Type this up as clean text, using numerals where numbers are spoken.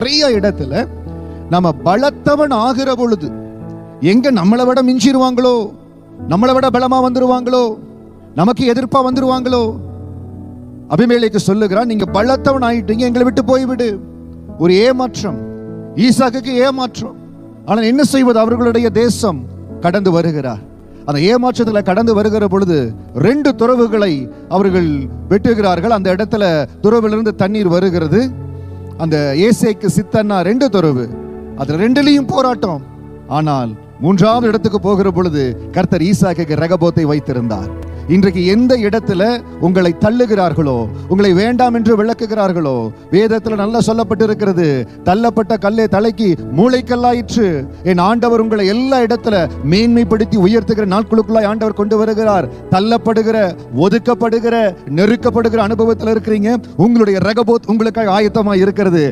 நிறைய இடத்துல நம்ம பலத்தவன் ஆகிற பொழுது எங்க நம்மளை விட மிஞ்சிருவாங்களோ, நம்மளை விட பலமா வந்துருவாங்களோ, நமக்கு எதிர்ப்பா வந்துருவாங்களோ. அபிமெலேக்கு சொல்லுகிறான், நீங்க பலத்தவன் ஆயிட்டீங்க, எங்களை விட்டு போய்விடு. ஒரு ஏமாற்றம், ஈசாக்குக்கு ஏமாற்றம். ஆனால் என்ன செய்வது? அவர்களுடைய தேசம் கடந்து வருகிறார். அந்த ஏமாற்றத்துல கடந்து வருகிற பொழுது 2 துறவுகளை அவர்கள் வெட்டுகிறார்கள். அந்த இடத்துல துறவிலிருந்து தண்ணீர் வருகிறது. அந்த ஏசேக்கு சித்தன்னா 2 துறவு, அதுல 2லயும் போராட்டம். ஆனால் 3வது இடத்துக்கு போகிற பொழுது கர்த்தர் ஈசாக்குக்கு ரெகபோத்தை வைத்திருந்தார். இன்றைக்கு எந்த இடத்துல உங்களை தள்ளுகிறார்களோ, உங்களை வேண்டாம் என்று விளக்குகிறார்களோ, வேதத்துல நல்லா சொல்லப்பட்டிருக்கிறது, தள்ளப்பட்ட கல்லே தலைக்கு மூளைக்கல்லாயிற்று. என் ஆண்டவர் உங்களை எல்லா இடத்துல மேன்மைப்படுத்தி உயர்த்துகிற நாட்களுக்குள்ளாய் ஆண்டவர் கொண்டு வருகிறார். தள்ளப்படுகிற, ஒதுக்கப்படுகிற, நெருக்கப்படுகிற அனுபவத்தில் இருக்கிறீங்க. உங்களுடைய ரெகபோத் உங்களுக்காக ஆயத்தமா இருக்கிறது.